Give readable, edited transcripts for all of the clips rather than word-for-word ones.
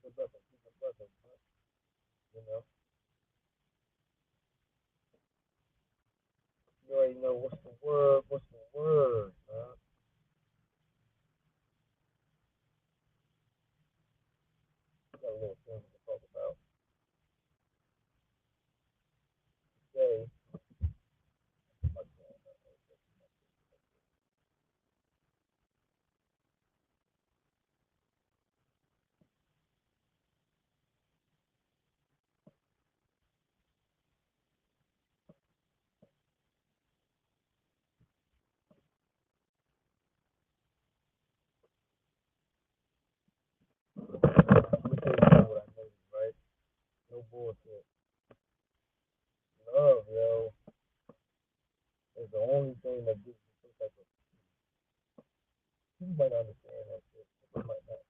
You know, you already know what's the word. What's the word? Got a little thing to talk about today. Let me tell you something what I noticed, right? No bullshit. Love, yo, is the only thing that gives you some type of. People might not understand that shit. People might not.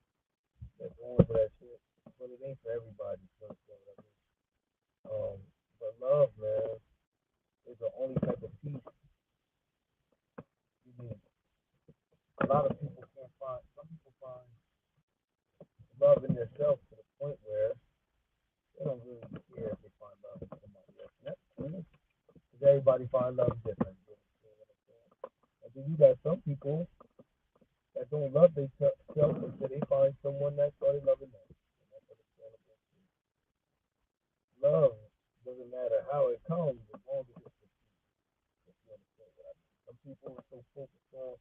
They're going for that shit, but it ain't for everybody. So, you know what I mean? But love, man, is the only type of peace you need. A lot of people can't find. Some people find love in themselves to the point where they don't really care if they find love in somebody else. And that's cool. Because everybody finds love different. You know what I'm saying? And then you got some people that don't love themselves until they find someone that started loving them. And that's understandable. Love doesn't matter how it comes as long as it's if you understand what I mean. Some people are so focused on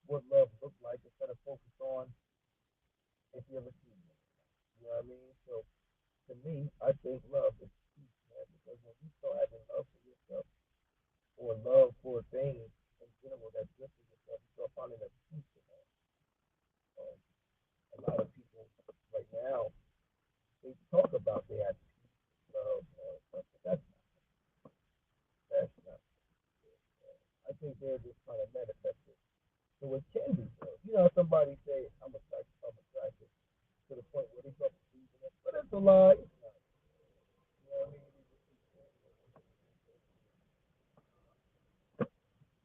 what love looks like instead of focused on if you ever see it. You know what I mean? So to me, I think love is peace, man, because when you start having love for yourself or love for things in general that's good for yourself, you start finding a peace in that. Um, a lot of people right now, they talk about they have love, but that's not. I think they're just trying to manifest it. So it can be love. You know, somebody say, I'm attracted to the point where they start believing it, but it's a lie. It's not. You know what I mean?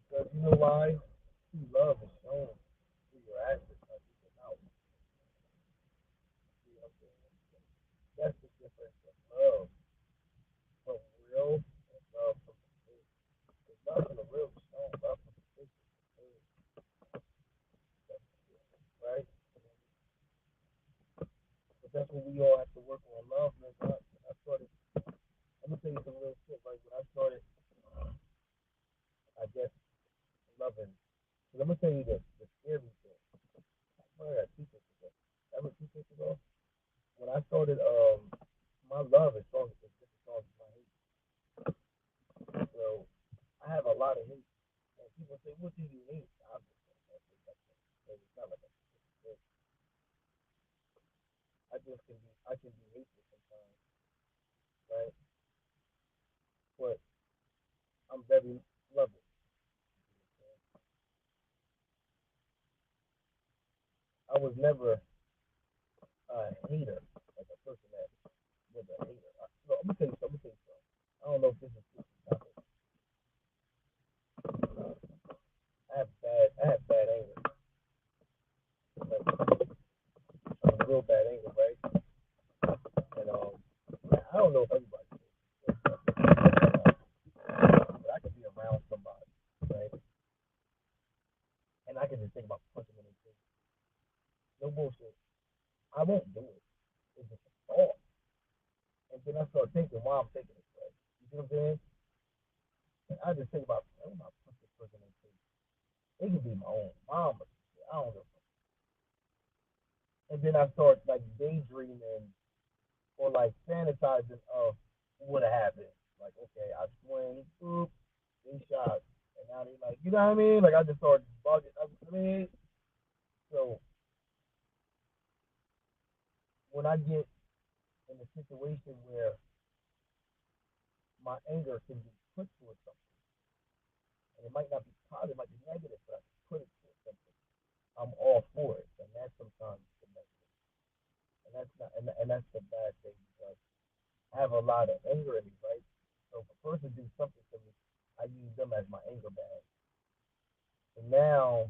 Because you know why? True love is shown through your actions, not through your mouth. You know what I'm saying? That's the difference of love from real and love from the fake. Because love from the real is shown, love from the fake is right? But that's what we all have to work on. Love, man. When I started, I'm gonna tell you some real shit. Like when I started, I guess loving. Cause I'm gonna tell you the scary thing. I got 2 weeks ago. That was 2 weeks ago. When I started, my love is strong. It's different songs in my hate. So I have a lot of hate. And people say, "What do you hate?" I'm just it's not like I can be hateful sometimes, right? But I'm very loving. I was never a hater, like a person that was a hater. So I'm gonna tell you something. I'm gonna tell you something. I don't know if this is I have bad anger. Like, I'm real bad anger, right? And I don't know if everybody, but I could be around somebody, right? And I can just think about punching them in the face. No bullshit. I won't do it. It's just a thought. And then I start thinking why I'm thinking this way. You see what I'm saying? And I just think about, I'm not punch this person in the face. It could be my own mom or something. I don't know. And then I start like daydreaming or like fantasizing of what would have happened. Like, okay, I swing, boop, they shot, and now they like, you know what I mean? Like, I just start bugging. I mean, so when I get in a situation where my anger can be put towards something, and it might not be positive, it might be negative, but I can put it towards something, I'm all for it. And that's sometimes the negative. And that's not, and that's the bad thing because I have a lot of anger in me, right? So if a person do something to me, I use them as my anger bag. And now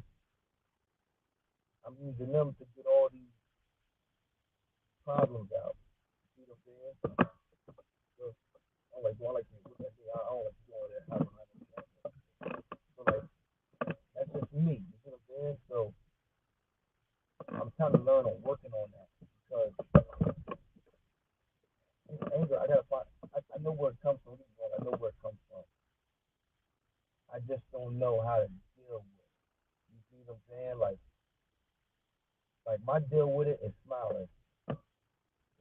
I'm using them to get all these problems out. You know what I'm saying? So I like to look at me. I don't like to go in there hide behind the camera. So like that's just me. You see what I'm saying? So I'm trying to learn on working on that because anger, I gotta find. I know where it comes from. I know where it comes from. I just don't know how to deal with it. You see what I'm saying? Like my deal with it is smiling. You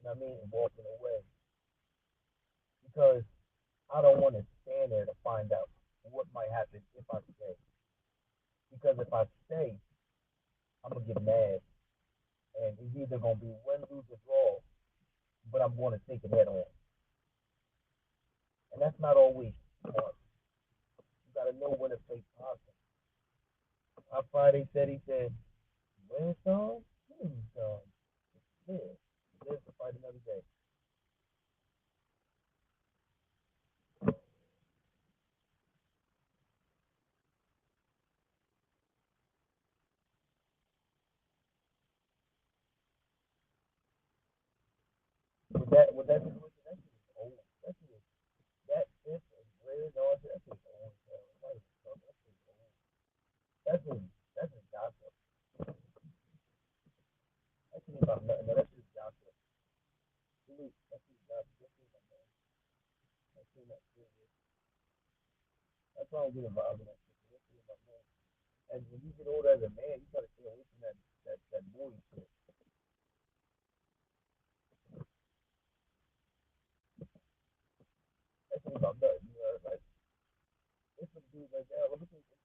know what I mean? And walking away because I don't want to stand there to find out what might happen if I stay. Because if I stay, I'm gonna get mad, and it's either gonna be win, lose, or draw. But I'm going to take it head on, and that's not always smart. You gotta know when to play possum. On Friday he said, "Where's Sean? Who's Sean? Live, live to fight another day." With that situation, that shit is old. That is Ray Dawson. That shit is old. That shit is old. That's just gossip. That shit ain't about nothing. No, that's just gossip. That's just gossip. That shit not serious. That's why I don't get involved in that shit. That shit about nothing. And when you get older as a man, you gotta stay away from that boy shit. That shit about nothing. You know, like it's some dudes like that. Let me think of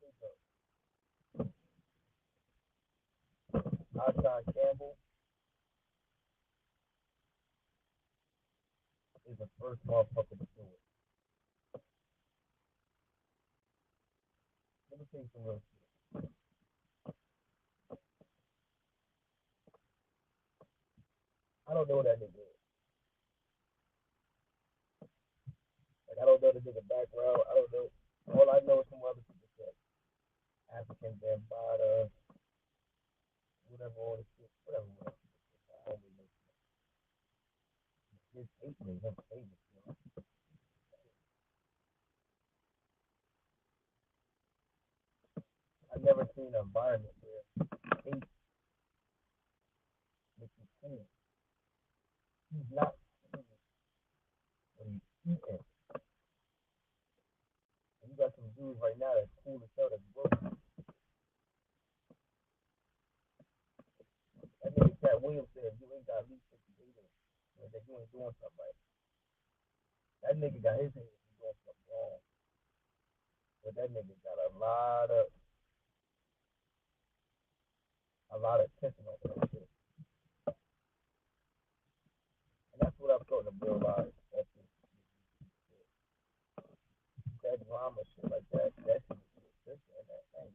Hassan Campbell is the first motherfucker to do it. Let me tell you some real shit. I don't know that nigga. Like I don't know the nigga background. I don't know. All I know is some other people said African Bambaataa, whatever all this shit, whatever. I don't really know. His hate me, him famous, you know. I've never seen an environment where hate makes you cool. He's not cool when he's eating. And you got some dudes right now that's cool as hell that's broke. That nigga Cat Williams said you ain't got at least 50 haters. That you ain't doing something right. That nigga got his haters doing something wrong. But that nigga got a lot of attention on that shit. And that's what I'm starting to realize. That's that drama shit like that. That shit is just and that thing.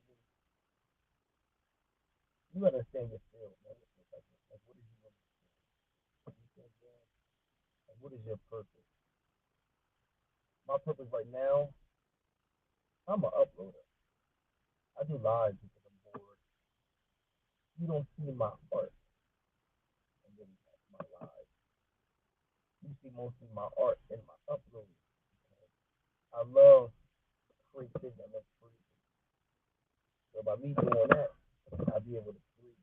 You understand your field, man. Like what is you understand? Like what is your purpose? My purpose right now, I'm an uploader. I do lives because I'm bored. You don't see my art and then my lives. You see mostly my art and my uploads. I love creativity. I love creativity. So by me doing that, I'll be able to create.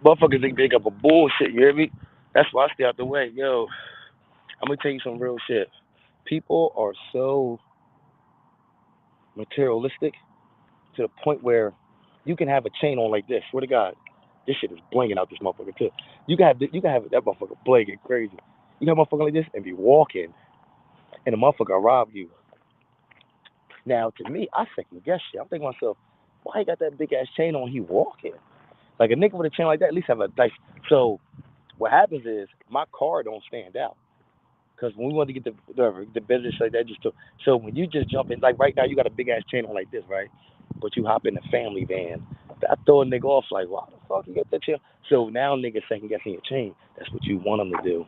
Motherfuckers they big up a bullshit. You hear me? That's why I stay out the way. Yo, I'm gonna tell you some real shit. People are so materialistic to the point where you can have a chain on like this. Swear to God, this shit is blinging out this motherfucker too. You can have that motherfucker blinging crazy. You got a motherfucker like this and be walking, and the motherfucker rob you. Now to me, I second guess shit. I'm thinking to myself, why he got that big ass chain on? He walking like a nigga with a chain like that. At least have a dice. So what happens is my car don't stand out. Because when we want to get the business like that, just to, so when you just jump in, like right now, you got a big ass chain on like this, right? But you hop in the family van. I throw a nigga off like, why the fuck you got that chain? So now niggas second guessing your chain. That's what you want them to do.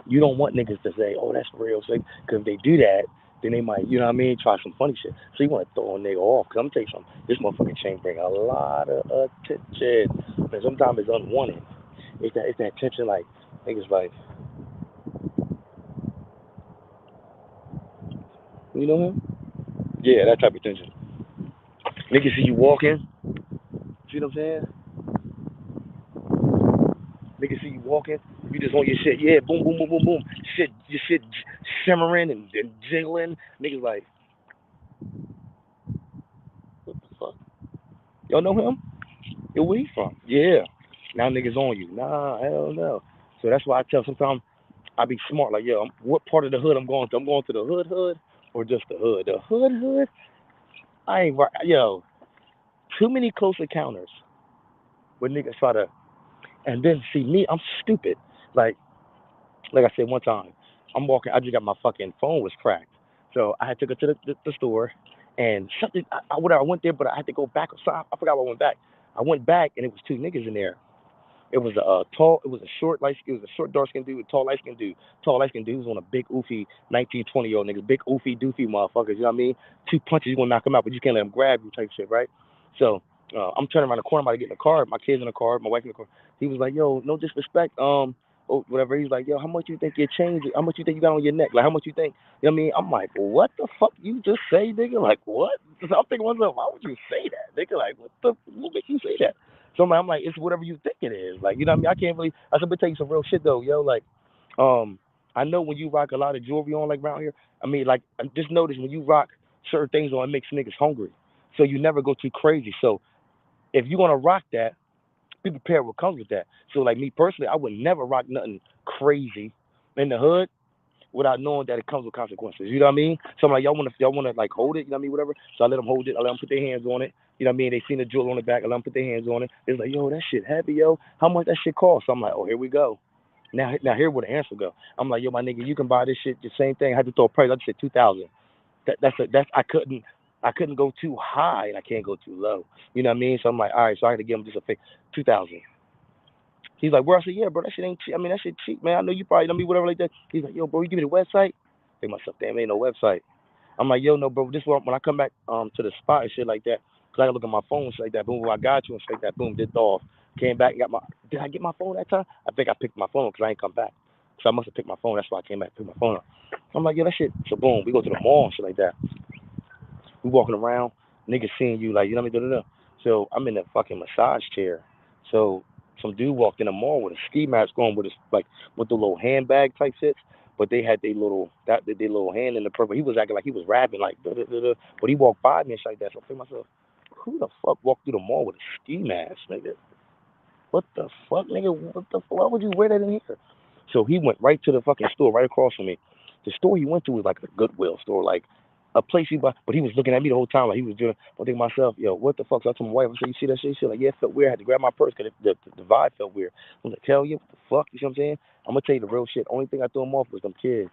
You don't want niggas to say, oh, that's real. Because if they do that, then they might, you know what I mean, try some funny shit. So you want to throw a nigga off. Because I'm telling you something, this motherfucking chain bring a lot of attention. And sometimes it's unwanted. It's that attention like, niggas like, you know him? Yeah, that type of attention. Niggas see you walking, see what I'm saying? Niggas see you walking, you just on your shit. Yeah, boom, boom, boom, boom, boom. Shit, your shit shimmering and jiggling. Niggas like, what the fuck? Y'all know him? Yo, where he from? Yeah. Now niggas on you. Nah, hell no. So that's why I tell sometimes I be smart. Like, yo, what part of the hood I'm going to? I'm going to the hood or just the hood? The hood? I ain't right. Yo, too many close encounters where niggas try to, and then see me, I'm stupid. Like I said one time, I'm walking. I just got my fucking phone was cracked, so I had to go to the store, and something. Whatever. I went there, but I had to go back. So I forgot why I went back. I went back, and it was two niggas in there. It was a tall. It was a short light. It was a short dark skinned dude, a tall light skinned dude. Tall light skinned dude was on a big oofy 19, 20 year old niggas, big oofy doofy motherfuckers. You know what I mean? Two punches, you gonna knock him out, but you can't let him grab you type shit, right? So I'm turning around the corner, I'm about to get in the car. My kids in the car, my wife in the car. He was like, "Yo, no disrespect, oh, whatever." He's like, "Yo, how much you think your change? How much you think you got on your neck? Like, how much you think?" You know what I mean? I'm like, "What the fuck you just say, nigga? Like, what?" So I'm thinking to myself, "Why would you say that, nigga? Like, what makes you say that?" So I'm like, it's whatever you think it is. Like, you know what I mean? I can't really. I said, but tell you some real shit though, yo. Like, um, I know when you rock a lot of jewelry on like around here. I mean, like, I just notice when you rock certain things on, it makes niggas hungry. So you never go too crazy. So if you're gonna rock that, be prepared what comes with that. So like me personally, I would never rock nothing crazy in the hood without knowing that it comes with consequences. You know what I mean? So I'm like, y'all wanna like hold it, you know what I mean, whatever. So I let them hold it, I let them put their hands on it. You know what I mean? They seen the jewel on the back, I let them put their hands on it. It's like, yo, that shit heavy, yo. How much that shit cost? So I'm like, oh, here we go. Now here where the answer go. I'm like, yo, my nigga, you can buy this shit the same thing. I had to throw a price. I just said 2,000. That's I couldn't go too high and I can't go too low. You know what I mean? So I'm like, all right, so I had to give him just a fake 2,000. He's like, bro, I said, yeah, bro, that shit ain't cheap. I mean, that shit cheap, man. I know you probably know me, whatever like that. He's like, yo, bro, you give me the website? I think myself, damn, ain't no website. I'm like, yo, no, bro, this one when I come back to the spot and shit like that, cause I gotta look at my phone and shit like that. Boom, I got you and shit like that. Boom, dipped off. Came back, and got my. Did I get my phone that time? I think I picked my phone because I ain't come back. So I must have picked my phone. That's why I came back and picked my phone up. I'm like, yo, that shit. So boom, we go to the mall and shit like that. We walking around, niggas seeing you like, you know what I mean? Da, da, da. So I'm in a fucking massage chair. So some dude walked in the mall with a ski mask on with his like with the little handbag type shit. But they had their little hand in the purple. He was acting like he was rapping like da, da, da, da. But he walked by me and shit like that. So I think to myself, who the fuck walked through the mall with a ski mask, nigga? What the fuck, nigga? What the fuck? Why would you wear that in here? So he went right to the fucking store right across from me. The store he went to was like a Goodwill store, like a place he buy. But he was looking at me the whole time like he was doing. I'm thinking to myself, yo, what the fuck? So I told my wife, I said, you see that shit? She's like, yeah, it felt weird. I had to grab my purse because the vibe felt weird. I'm like, hell yeah, what the fuck? You see what I'm saying? I'm gonna tell you the real shit. Only thing I threw him off was them kids.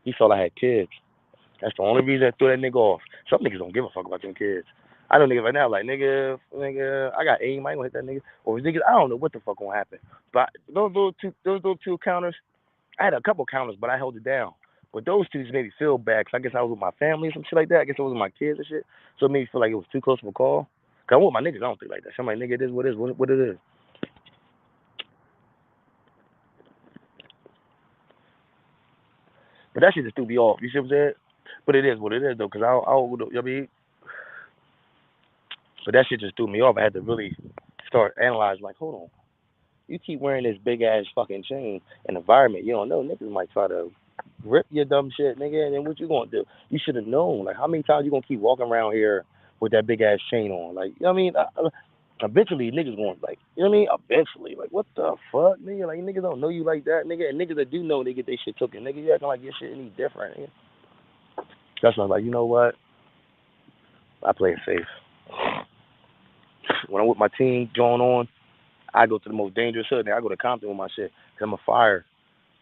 He felt I had kids. That's the only reason I threw that nigga off. Some niggas don't give a fuck about them kids. I know niggas right now like nigga, I got aim. I ain't gonna hit that nigga. Or niggas, I don't know what the fuck gonna happen. But those little two counters, I had a couple counters, but I held it down. But those two just made me feel bad. 'Cause I guess I was with my family or some shit like that. I guess I was with my kids and shit. So it made me feel like it was too close of a call. 'Cause I'm with my niggas. I don't think like that. So I'm like, nigga, it is what it is. What it is. But that shit just threw me off. You see what I'm saying? But it is what it is though. 'Cause I mean, but that shit just threw me off. I had to really start analyzing. Like, hold on. You keep wearing this big ass fucking chain in environment you don't know, niggas might try to rip your dumb shit, nigga. And then what you gonna do? You should have known. Like, how many times you gonna keep walking around here with that big ass chain on? Like, you know what I mean? Eventually, niggas going like, you know what I mean? Eventually, like, what the fuck, nigga? Like, niggas don't know you like that, nigga. And niggas that do know, they get their shit taken, nigga. You acting like your shit any different, nigga. That's why I'm like, you know what? I play it safe. When I'm with my team going on, I go to the most dangerous hood. I go to Compton with my shit. Cause I'm a fire.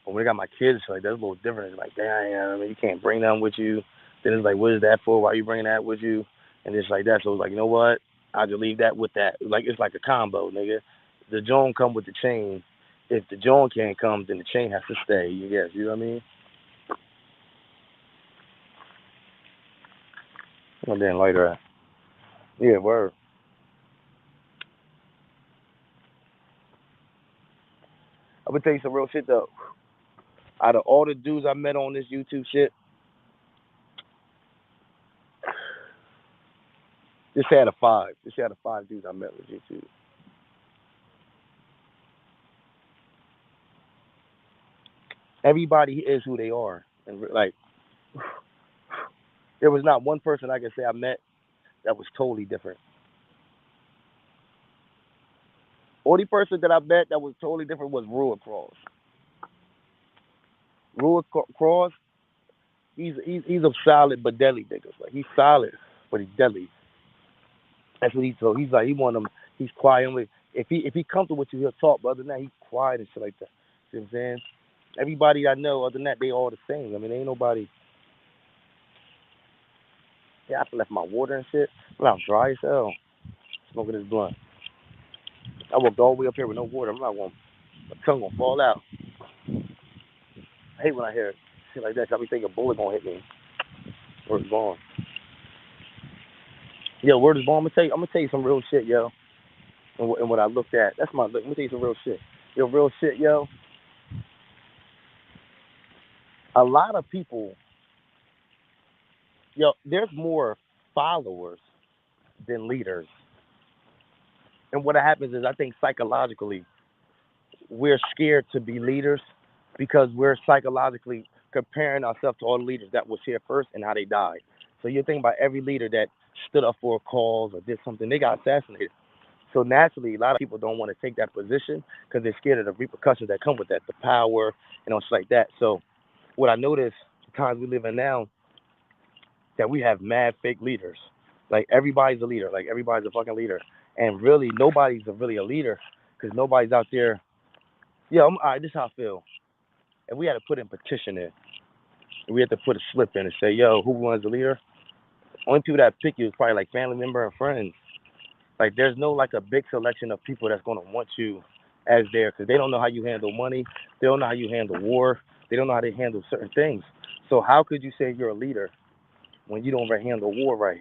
But when I got my kids, like that's a little different. It's like, damn, I mean, you can't bring them with you. Then it's like, what is that for? Why are you bringing that with you? And it's like that. So it's like, you know what? I'll just leave that with that. Like it's like a combo, nigga. The joint come with the chain. If the joint can't come, then the chain has to stay. You guess, you know what I mean? And then later, yeah, word. I'm gonna tell you some real shit though. Out of all the dudes I met on this YouTube shit, this had a five. This had a five dudes I met with YouTube. Everybody is who they are, and like there was not one person I can say I met that was totally different. Only person that I met that was totally different was Rua Cross. Cross, he's a solid but deadly nigga. Like he's solid, but he's deadly. That's what he told. He's like he want him. He's quiet. If he comfortable with you, he'll talk. But other than that, he's quiet and shit like that. See what I'm saying? Everybody I know, other than that, they all the same. I mean, ain't nobody. Yeah, I left my water and shit. I'm dry as hell. Smoking this blunt. I walked all the way up here with no water. I'm not going. My tongue gonna fall out. I hate when I hear shit like that. 'Cause I be thinking a bullet gonna hit me. Where's Vaughn? Yo, word is Vaughn. I'm gonna tell you some real shit, yo. And what I looked at. That's my look. Let me tell you some real shit. Yo, real shit, yo. A lot of people, yo, there's more followers than leaders. And what happens is, I think psychologically, we're scared to be leaders because we're psychologically comparing ourselves to all the leaders that was here first and how they died. So you think about every leader that stood up for a cause or did something, they got assassinated. So naturally, a lot of people don't want to take that position because they're scared of the repercussions that come with that, the power, shit like that. So what I notice, the times we live in now, that we have mad fake leaders. Like everybody's a leader. Like everybody's a fucking leader. And really, nobody's really a leader because nobody's out there. Yeah, all right, this is how I feel. And we had to put in petition in. And we had to put a slip in and say, yo, who wants the leader? Only people that pick you is probably like family member and friends. Like there's no like a big selection of people that's gonna want you as there because they don't know how you handle money. They don't know how you handle war. They don't know how to handle certain things. So how could you say you're a leader when you don't handle war right?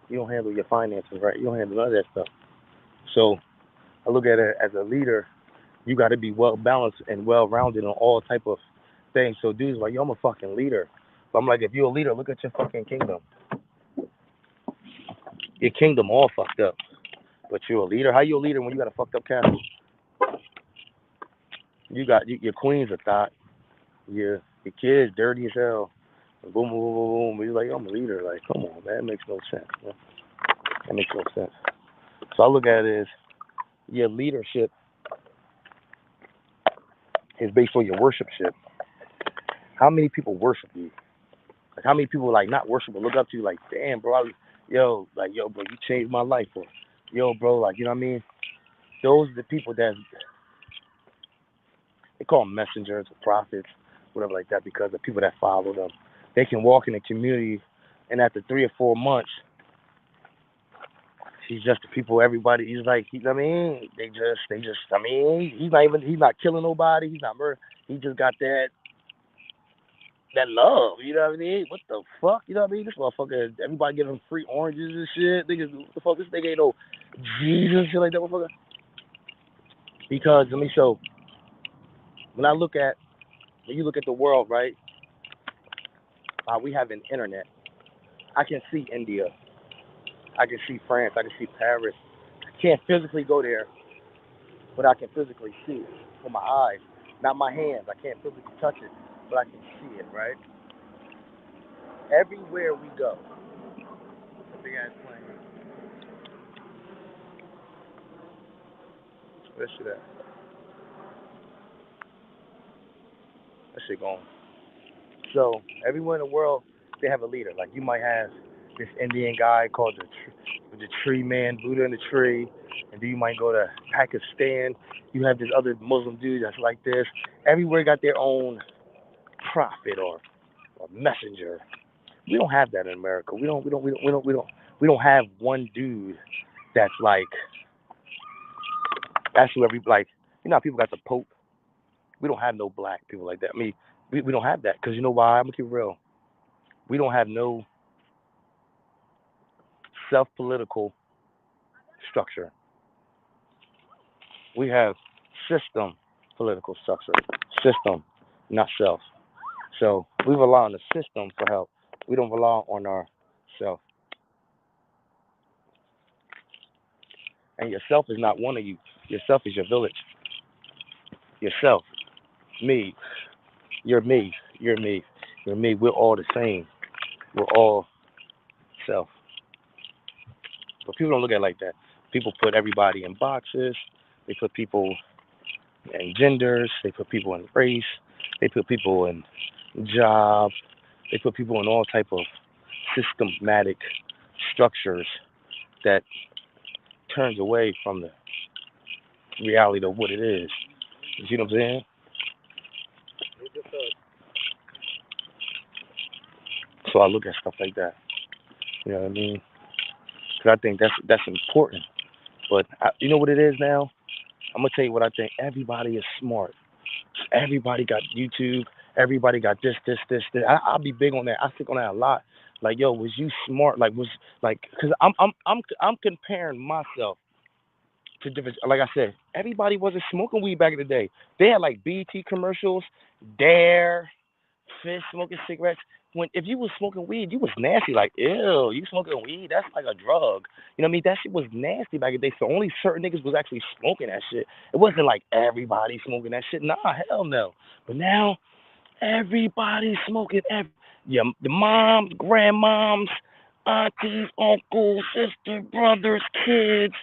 You don't handle your finances right. You don't handle none of that stuff. So I look at it as a leader. You got to be well balanced and well rounded on all type of things. So dudes like, yo, I'm a fucking leader. But I'm like, if you're a leader, look at your fucking kingdom. Your kingdom all fucked up. But you're a leader. How you a leader when you got a fucked up castle? You got your queen's a thought. Your kids dirty as hell. And boom, boom, boom, boom, boom. You're like, I'm a leader. Like, come on, man. That makes no sense. Man. That makes no sense. So I look at it as your leadership is based on your worshipship. How many people worship you? Like, how many people like not worship but look up to you like, damn, bro, yo, bro, you changed my life. Or, yo, bro, like, you know what I mean? Those are the people that they call them messengers or prophets, whatever like that, because the people that follow them. They can walk in the community, and after 3 or 4 months, he's just the people. Everybody, he's like, I mean, they just. I mean, he's not killing nobody. He's not murder. He just got that love. You know what I mean? What the fuck? You know what I mean? This motherfucker, everybody giving him free oranges and shit. Niggas, what the fuck? This nigga ain't no Jesus shit like that, motherfucker. Because let me show. When you look at the world, right? We have an internet. I can see India. I can see France. I can see Paris. I can't physically go there, but I can physically see it with my eyes, not my hands. I can't physically touch it, but I can see it, right? Everywhere we go, it's a big ass plane. Where's shit at? That shit gone. So everywhere in the world, they have a leader. Like you might have this Indian guy called the tree man, Buddha in the tree, and then you might go to Pakistan. You have this other Muslim dude that's like this. Everywhere got their own prophet or messenger. We don't have that in America. We don't have one dude that's like that's who every like you know how people got the Pope. We don't have no black people like that. I mean, we don't have that because you know why? I'm gonna keep it real. We don't have no self-political structure. We have system political structure. System, not self. So we rely on the system for help. We don't rely on ourself. And yourself is not one of you. Yourself is your village. Yourself, me, you're me, you're me, you're me. We're all the same. We're all self. But people don't look at it like that. People put everybody in boxes. They put people in genders. They put people in race. They put people in jobs. They put people in all type of systematic structures that turns away from the reality of what it is. You see what I'm saying? So I look at stuff like that. You know what I mean? Because I think that's important. But you know what it is now? I'm gonna tell you what I think. Everybody is smart. Everybody got YouTube. Everybody got this. I'll be big on that. I stick on that a lot. Like, yo, was you smart? Like, was like, cause I'm comparing myself to different. Like I said, everybody wasn't smoking weed back in the day. They had like BT commercials, Dare, Fish smoking cigarettes. When if you was smoking weed, you was nasty. Like, ew, you smoking weed? That's like a drug. You know what I mean? That shit was nasty back in the day. So only certain niggas was actually smoking that shit. It wasn't like everybody smoking that shit. Nah, hell no. But now everybody smoking. Yeah, the moms, grandmoms, aunties, uncles, sister, brothers, kids.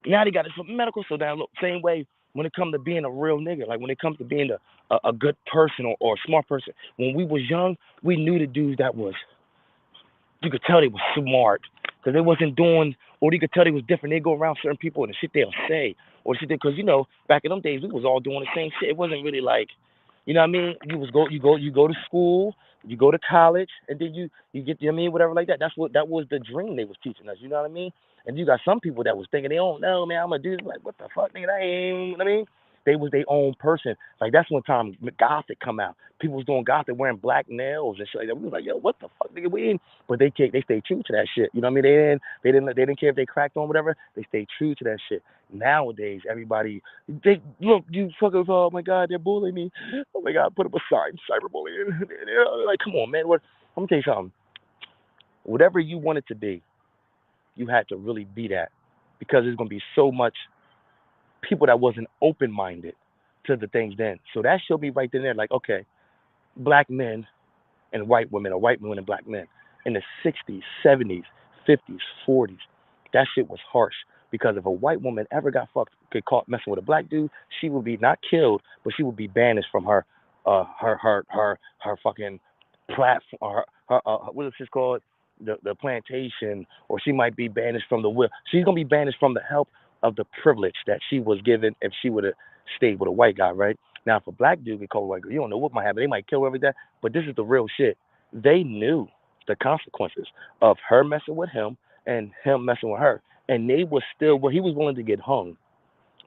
Now they got it from medical. So now look, same way when it comes to being a real nigga, like when it comes to being a good person or a smart person. When we was young, we knew the dudes that was you could tell they was smart because they wasn't doing, or you could tell they was different. They go around certain people and the shit they'll say, or shit because you know back in them days we was all doing the same shit. It wasn't really like, you know what I mean? You go to school, you go to college, and then you get, you know what I mean, whatever like that. That was the dream they was teaching us. You know what I mean? And you got some people that was thinking they don't know, man. I'm gonna do this. Like what the fuck, nigga? That ain't, you know what I mean? They was their own person. Like that's when time Gothic come out. People was doing Gothic wearing black nails and shit like that. We was like, yo, what the fuck, nigga? We ain't, but they stayed true to that shit. You know what I mean? They didn't care if they cracked on whatever. They stayed true to that shit. Nowadays, everybody they look you fuckers. Oh my god, they're bullying me. Oh my god, put up a sign, cyberbullying. Like, come on, man. What? I'm gonna tell you something. Whatever you want it to be, you had to really be that because there's gonna be so much people that wasn't open minded to the things then. So that should be right there. Like, okay, black men and white women, or white women and black men in the 60s, 70s, 50s, 40s. That shit was harsh because if a white woman ever got get caught messing with a black dude, she would be not killed, but she would be banished from her fucking platform, what is this called? The plantation, or she might be banished from the will. She's gonna be banished from the help of the privilege that she was given if she would have stayed with a white guy, right? Now, if a black dude get caught with a white girl, you don't know what might happen. They might kill her every day. But this is the real shit. They knew the consequences of her messing with him and him messing with her. And they was still, well, he was willing to get hung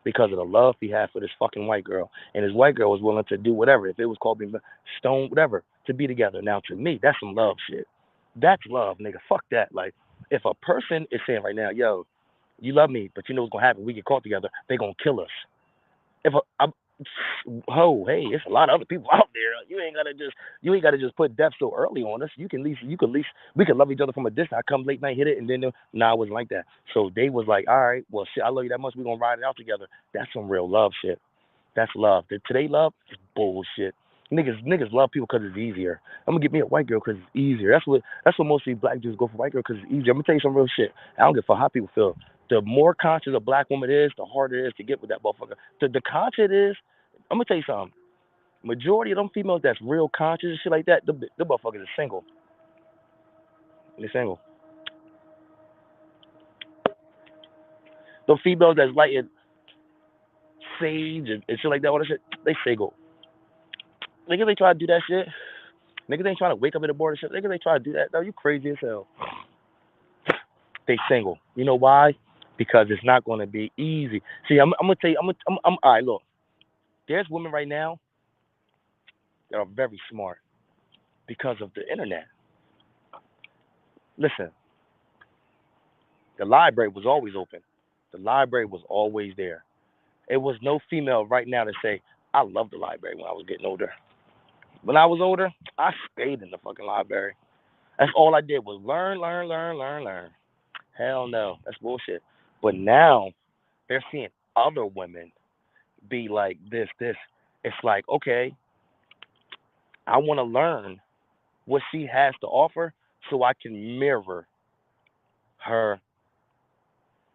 because of the love he had for this fucking white girl. And his white girl was willing to do whatever. If it was called being stoned, whatever, to be together. Now, to me, that's some love shit. That's love, nigga. Fuck that. Like, if a person is saying right now, yo, you love me, but you know what's going to happen. We get caught together. They going to kill us. If a, Oh, hey, it's a lot of other people out there. You ain't gotta just put death so early on us. You can at least we can love each other from a distance. I come late night, hit it, and then nah, it wasn't like that. So they was like, all right, well, shit, I love you that much. We gonna ride it out together. That's some real love shit. That's love. Today love is bullshit. Niggas love people because it's easier. I'm gonna get me a white girl because it's easier. That's what mostly black dudes go for white girl because it's easier. I'm gonna tell you some real shit. I don't give a fuck how people feel. The more conscious a black woman is, the harder it is to get with that motherfucker. The conscious it is, I'm gonna tell you something. Majority of them females that's real conscious and shit like that, the motherfuckers are single. They're single. The females that's like sage and shit like that, all that shit, they single. Niggas ain't try to do that shit. Niggas ain't trying to wake up in the morning and shit. Niggas ain't trying to do that. No, you crazy as hell. They single. You know why? Because it's not gonna be easy. See, I'm gonna tell you. I'm all right. Look, there's women right now that are very smart because of the internet. Listen, the library was always open. The library was always there. It was no female right now to say, I love the library when I was getting older. When I was older, I stayed in the fucking library. That's all I did was learn, learn, learn, learn, learn. Hell no, that's bullshit. But now they're seeing other women be like this. It's like, okay, I want to learn what she has to offer so I can mirror her.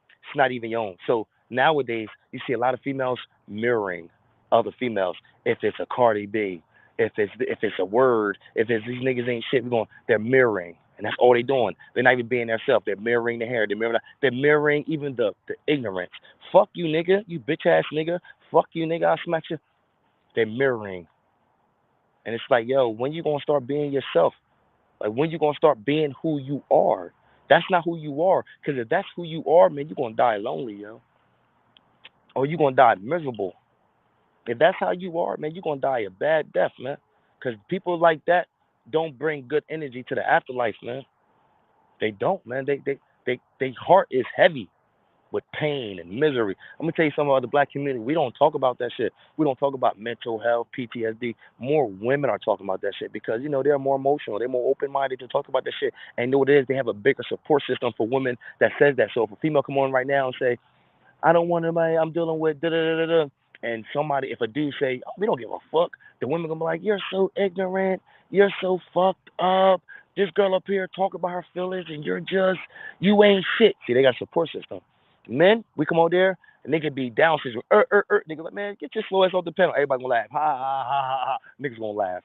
It's not even your own. So nowadays, you see a lot of females mirroring other females. If it's a Cardi B, if it's a word, if it's these niggas ain't shit, they're mirroring. And that's all they doing. They're not even being themselves. They're mirroring the hair. They're mirroring even the ignorance. Fuck you, nigga. You bitch ass nigga. Fuck you, nigga. I'll smack you. They're mirroring. And it's like, yo, when you gonna start being yourself? Like, when you gonna start being who you are? That's not who you are. Because if that's who you are, man, you're gonna die lonely, yo. Or you're gonna die miserable. If that's how you are, man, you're gonna die a bad death, man. Because people like that don't bring good energy to the afterlife, man. They don't, man. They heart is heavy with pain and misery. I'm gonna tell you something about the black community. We don't talk about that shit. We don't talk about mental health, PTSD. More women are talking about that shit because they're more emotional. They're more open minded to talk about that shit. And you know what it is? They have a bigger support system for women that says that. So if a female come on right now and say, I don't want anybody I'm dealing with, da da da da, and somebody, if a dude say, oh, we don't give a fuck, the women gonna be like, you're so ignorant, you're so fucked up. This girl up here talk about her feelings, and you ain't shit. See, they got a support system. Men, we come out there, and they can be down syndrome. Nigga, like, man, get your slow ass off the pedal. Everybody gonna laugh. Ha ha ha ha ha. Niggas gonna laugh.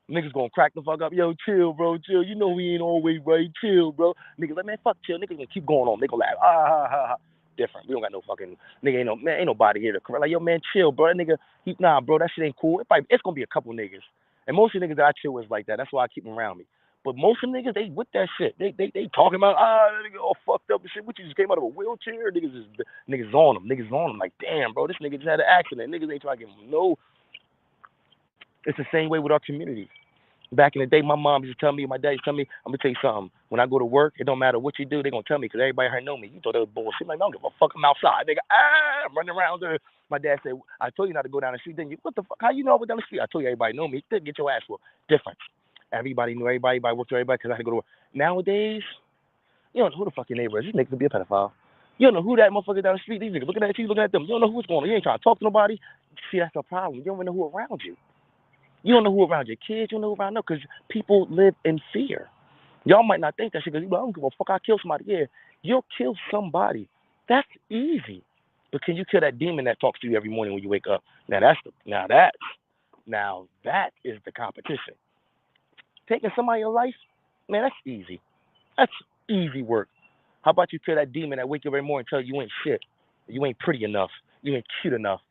Niggas gonna crack the fuck up. Yo, chill, bro, chill. You know we ain't always right. Chill, bro. Niggas like, man, fuck chill. Niggas gonna keep going on. They gonna laugh. Ah ha ha ha. Different. We don't got no fucking nigga. Ain't nobody here to correct. Like, yo, man, chill, bro. That nigga, nah, bro. That shit ain't cool. It's gonna be a couple niggas, and most of the niggas that I chill with is like that. That's why I keep them around me. But most of them niggas, they with that shit. They talking about that nigga all fucked up and shit. What, you just came out of a wheelchair? Niggas on them. Niggas on them. Like, damn, bro, this nigga just had an accident. Niggas ain't trying to give him no. It's the same way with our community. Back in the day, my mom used to tell me, my dad used to tell me, I'm gonna tell you something. When I go to work, it don't matter what you do, they gonna tell me because everybody here know me. You thought that was bullshit. Like, I don't give a fuck. I'm outside, nigga. I'm running around there. My dad said, I told you not to go down the street. Then you, what the fuck? How you know I went down the street? I told you everybody know me. Get your ass whooped. Different. Everybody knew everybody. Everybody worked with everybody because I had to go to work. Nowadays, you don't know who the fuck your neighbor is. This nigga could be a pedophile. You don't know who that motherfucker down the street. These niggas looking at you, looking at them. You don't know who's going on. You ain't trying to talk to nobody. See, that's the problem. You don't even know who around you. You don't know who around your kids. You don't know who around them because people live in fear. Y'all might not think that shit because I don't give a fuck. I kill somebody. Yeah, you'll kill somebody. That's easy. But can you kill that demon that talks to you every morning when you wake up? Now that is the competition. Taking somebody in life, man, that's easy. That's easy work. How about you kill that demon that wake you every morning and tell you you ain't shit, you ain't pretty enough, you ain't cute enough,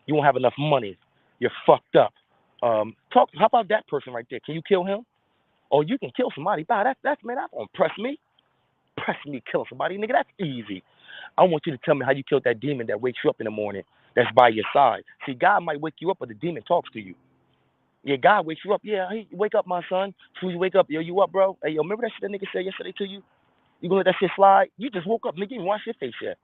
you won't have enough money, you're fucked up. Talk. How about that person right there? Can you kill him? Or you can kill somebody. Nah, that's man. That won't press me. Press me, kill somebody, nigga. That's easy. I want you to tell me how you killed that demon that wakes you up in the morning. That's by your side. See, God might wake you up, but the demon talks to you. Yeah, God wakes you up. Yeah, hey, wake up, my son. So you wake up, yo, you up, bro? Hey, yo, remember that shit that nigga said yesterday to you? You gonna let that shit slide? You just woke up, nigga. You ain't wash your face yet.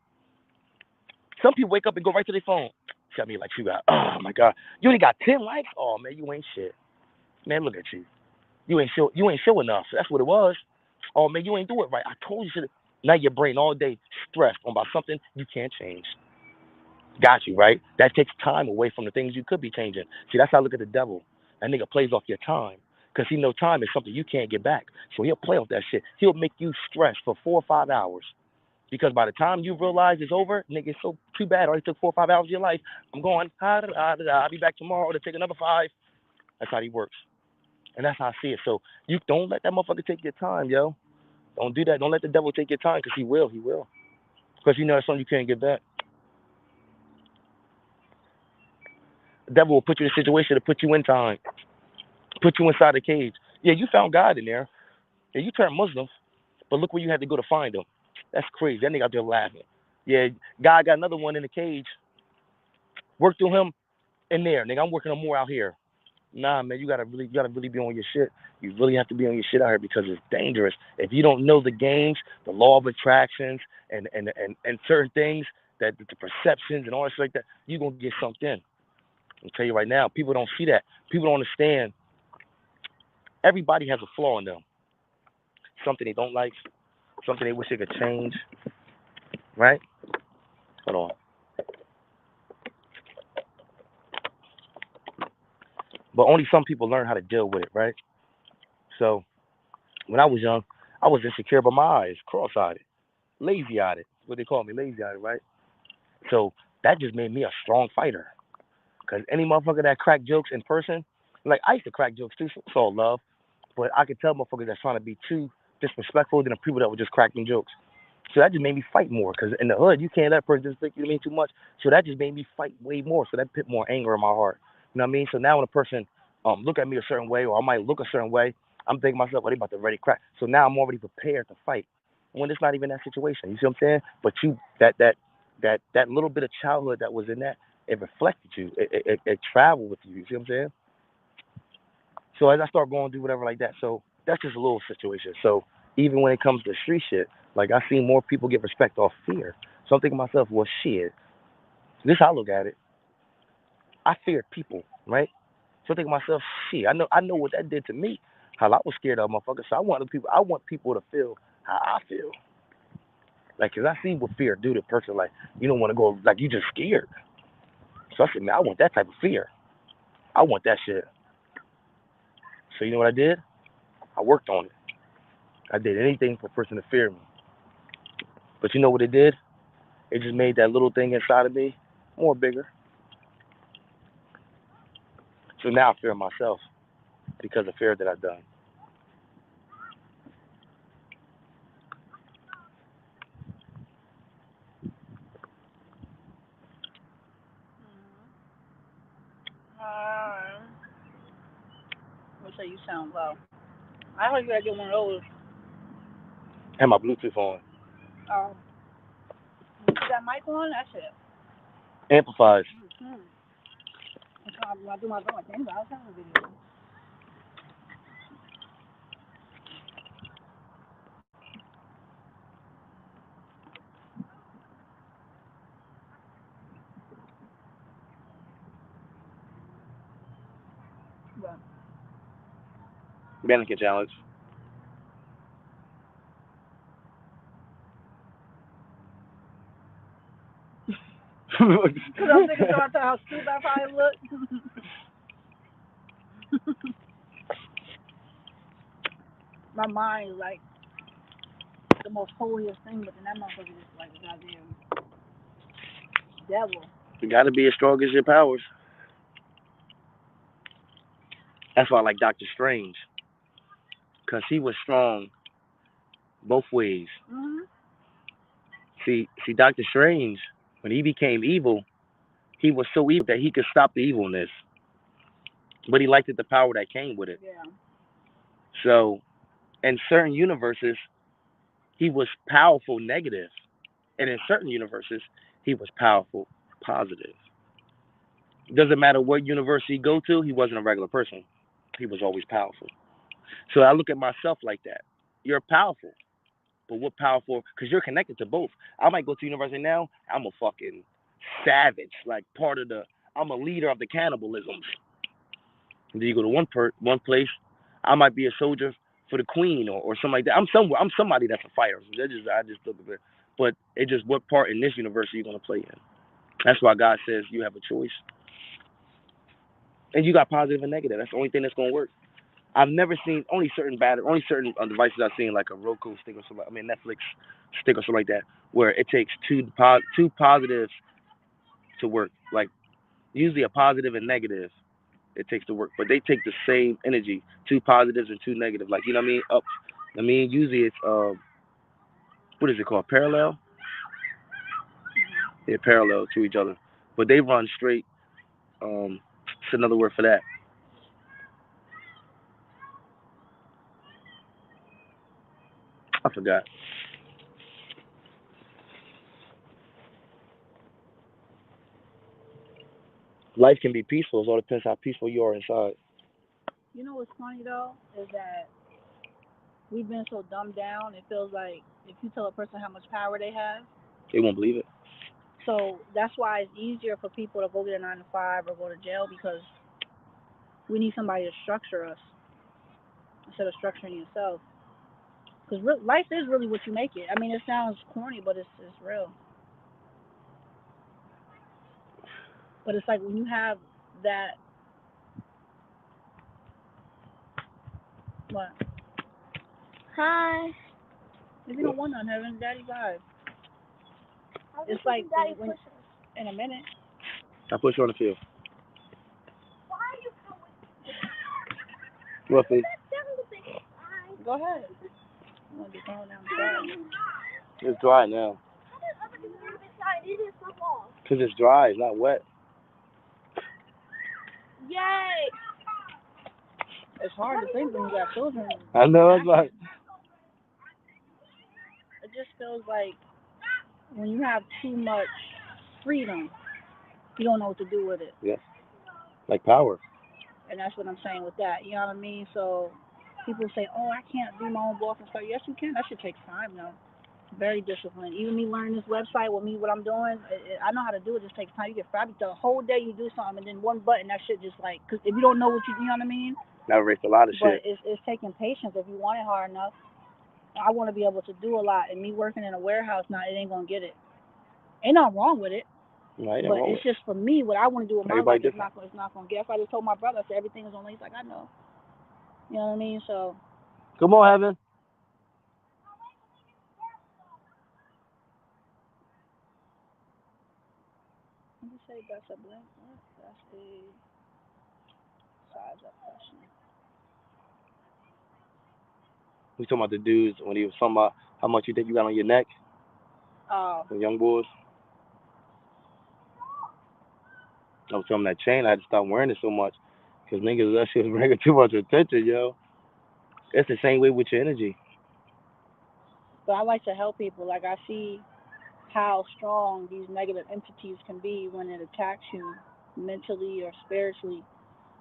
Some people wake up and go right to their phone. Shut me like you got, oh my God. You only got 10 likes? Oh man, you ain't shit. Man, look at you. You ain't show enough. That's what it was. Oh man, you ain't do it right. I told you. Now your brain all day stressed about something you can't change. Got you, right? That takes time away from the things you could be changing. See, that's how I look at the devil. That nigga plays off your time. Because he know time is something you can't get back. So he'll play off that shit. He'll make you stress for 4 or 5 hours. Because by the time you realize it's over, nigga, it's so too bad. Already took 4 or 5 hours of your life. I'm going, I'll be back tomorrow to take another 5. That's how he works. And that's how I see it. So you don't let that motherfucker take your time, yo. Don't do that. Don't let the devil take your time because he will. He will. Because you know it's something you can't get back. The devil will put you in a situation to put you in time, put you inside a cage. Yeah, you found God in there. Yeah, you turned Muslim, but look where you had to go to find him. That's crazy. That nigga out there laughing. Yeah, God got another one in the cage. Work through him in there, nigga. I'm working on more out here. Nah, man, you gotta really be on your shit. You really have to be on your shit out here because it's dangerous. If you don't know the games, the law of attractions, and certain things that the perceptions and all that shit like that, you gonna get sunk in. I'll tell you right now, people don't see that. People don't understand. Everybody has a flaw in them. Something they don't like, something they wish they could change, right? Hold on. But only some people learn how to deal with it, right? So when I was young, I was insecure about my eyes, cross-eyed, lazy-eyed. What they call me, lazy-eyed, right? So that just made me a strong fighter. Cause any motherfucker that crack jokes in person, like I used to crack jokes too, so it's all love. But I could tell motherfuckers that's trying to be too disrespectful than the people that were just cracking jokes. So that just made me fight more. Cause in the hood, you can't let a person disrespect you mean too much. So that just made me fight way more. So that put more anger in my heart. You know what I mean? So now when a person look at me a certain way, or I might look a certain way, I'm thinking to myself, oh, they about to ready crack. So now I'm already prepared to fight. When it's not even that situation. You see what I'm saying? But you that little bit of childhood that was in that, it reflected you. It traveled with you. You see what I'm saying? So as I start going through whatever like that, so that's just a little situation. So even when it comes to street shit, like I see more people get respect off fear. So I'm thinking to myself, well, shit. This is how I look at it. I fear people, right? So I'm thinking to myself, shit. I know what that did to me. How I was scared of motherfuckers. So I want people to feel how I feel. Like, cause I see what fear do to a person. Like, you don't want to go, like, you just scared. So I said, man, I want that type of fear. I want that shit. So you know what I did? I worked on it. I did anything for a person to fear me. But you know what it did? It just made that little thing inside of me more bigger. So now I fear myself because of fear that I've done. Uh, would say you sound low. I heard you gotta get one of those. I had my Bluetooth on. Um, you put that mic on. That's it. Amplifies. Mm-hmm. When I do my thing, like, damn, I was having a video. But Mannequin challenge. because I'm thinking about how stupid I probably look. My mind is like the most holiest thing, but then that motherfucker is like a goddamn devil. You gotta be as strong as your powers. That's why I like Doctor Strange. Cause he was strong both ways. Mm-hmm. See, Doctor Strange, when he became evil, he was so evil that he could stop the evilness. But he liked it, the power that came with it. Yeah. So in certain universes, he was powerful negative. And in certain universes, he was powerful positive. It doesn't matter what universe he go to, he wasn't a regular person. He was always powerful. So I look at myself like that. You're powerful, but what powerful? Because you're connected to both. I might go to university now. I'm a fucking savage, like part of the. I'm a leader of the cannibalism. And then you go to one place, I might be a soldier for the queen or something like that. I'm somebody that's a fighter. I just look at it. But it just what part in this universe are you gonna play in? That's why God says you have a choice. And you got positive and negative. That's the only thing that's gonna work. I've never seen only certain devices I've seen like a Roku stick or something. I mean Netflix stick or something like that, where it takes two positives to work. Like usually a positive and negative it takes to work, but they take the same energy, two positives and two negatives. Like you know what I mean? Up. I mean usually it's what is it called? Parallel? They're parallel to each other, but they run straight. It's another word for that. I forgot. Life can be peaceful. It all depends how peaceful you are inside. You know what's funny though is that we've been so dumbed down. It feels like if you tell a person how much power they have, They won't believe it. so that's why it's easier for people to go get a 9 to 5 or go to jail because we need somebody to structure us instead of structuring yourself. Because life is really what you make it. I mean, it sounds corny, but it's real. But it's like when you have that. What? Hi. If you don't want none, Heaven, Daddy vibe. It's like when, in a minute. I push you on the field. Why are you coming? Roughly. Go ahead. I'm going to be going down the side. It's dry now. Because it's dry. It's not wet. Yay! It's hard to think when you got children. I know. It's like. It just feels like when you have too much freedom, you don't know what to do with it. Yes. Like power. And that's what I'm saying with that. You know what I mean? So people say, oh, I can't be my own boss and stuff. Yes, you can. That should take time, though. Very disciplined. Even me learning this website with me, what I'm doing, I know how to do it. It just takes time. You get probably the whole day you do something, and then one button, that shit just like, because if you don't know what you know what I mean? That erased a lot of But shit. it's taking patience if you want it hard enough. I want to be able to do a lot, and me working in a warehouse now, it ain't going to get it. Ain't nothing wrong with it. Right, but it's just for me, what I want to do with my life is not going to get. That's why I just told my brother, I said, everything is on. He's like, I know. You know what I mean? So. Come on, Heaven. Let me say that's a blank. That's the size up question. We talking about the dudes when he was talking about how much you think you got on your neck? Oh. The young boys. I was telling him that chain, I had to stop wearing it so much. Because niggas, that shit was bringing too much attention, yo. It's the same way with your energy. But I like to help people. Like, I see how strong these negative entities can be when it attacks you mentally or spiritually.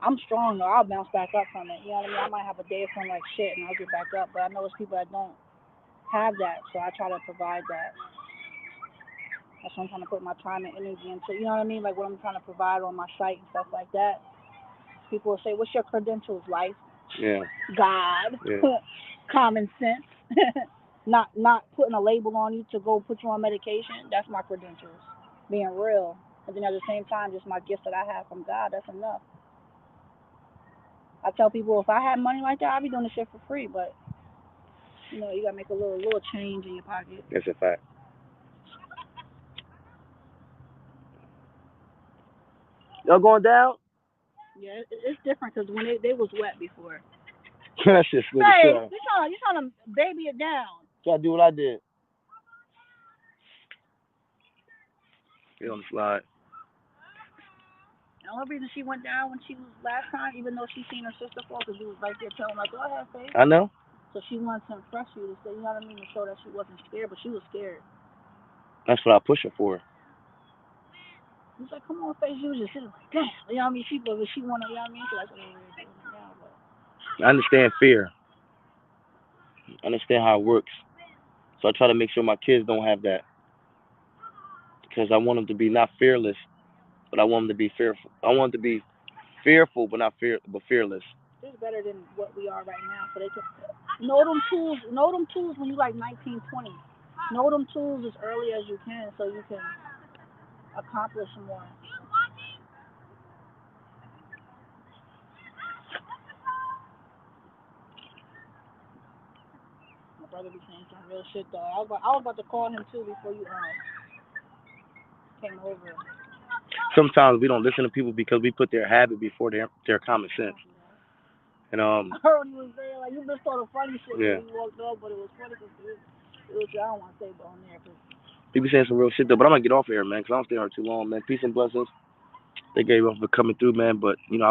I'm strong, though. I'll bounce back up from it. You know what I mean? I might have a day feeling like shit, and I'll get back up. But I know there's people that don't have that, so I try to provide that. That's what I'm trying to put my time and energy into. You know what I mean? Like what I'm trying to provide on my site and stuff like that. People will say, what's your credentials? Life. Yeah. God. Yeah. Common sense. not putting a label on you to go put you on medication. That's my credentials. Being real. And then at the same time, just my gift that I have from God. That's enough. I tell people, if I had money like that, I'd be doing this shit for free. But, you know, you got to make a little change in your pocket. That's a fact. Y'all going down? Yeah, it's different because when they was wet before. That shit's good. Hey, you trying to baby it down. So I do what I did. Get on the slide. The only reason she went down when she was last time, even though she seen her sister fall, because he was right there telling her, go ahead, Faith. I know. So she wanted to impress you to say, you know what I mean, to show that she wasn't scared, but she was scared. That's what I push her for. He's like, come on, Faith. She was just sitting like, damn. You know what I mean? She wanted, you know what I mean? So that's what I understand fear. I understand how it works. So I try to make sure my kids don't have that. because I want them to be not fearless, but I want them to be fearful. I want them to be fearful, but not fearless. It's better than what we are right now. So they can know them tools. Know them tools when you like 19, 20. Know them tools as early as you can, so you can accomplish more. My brother be saying some real shit though. I was about to call him too before you came over. Sometimes we don't listen to people because we put their habit before their common sense. And I heard what he was saying. Like you missed all the funny shit yeah. when you walked up, but it was funny because it was. I don't want to say it on there. People saying some real shit though, but I'm gonna get off here, man, because I don't stay here too long, man. Peace and blessings. They gave up for coming through, man, but you know I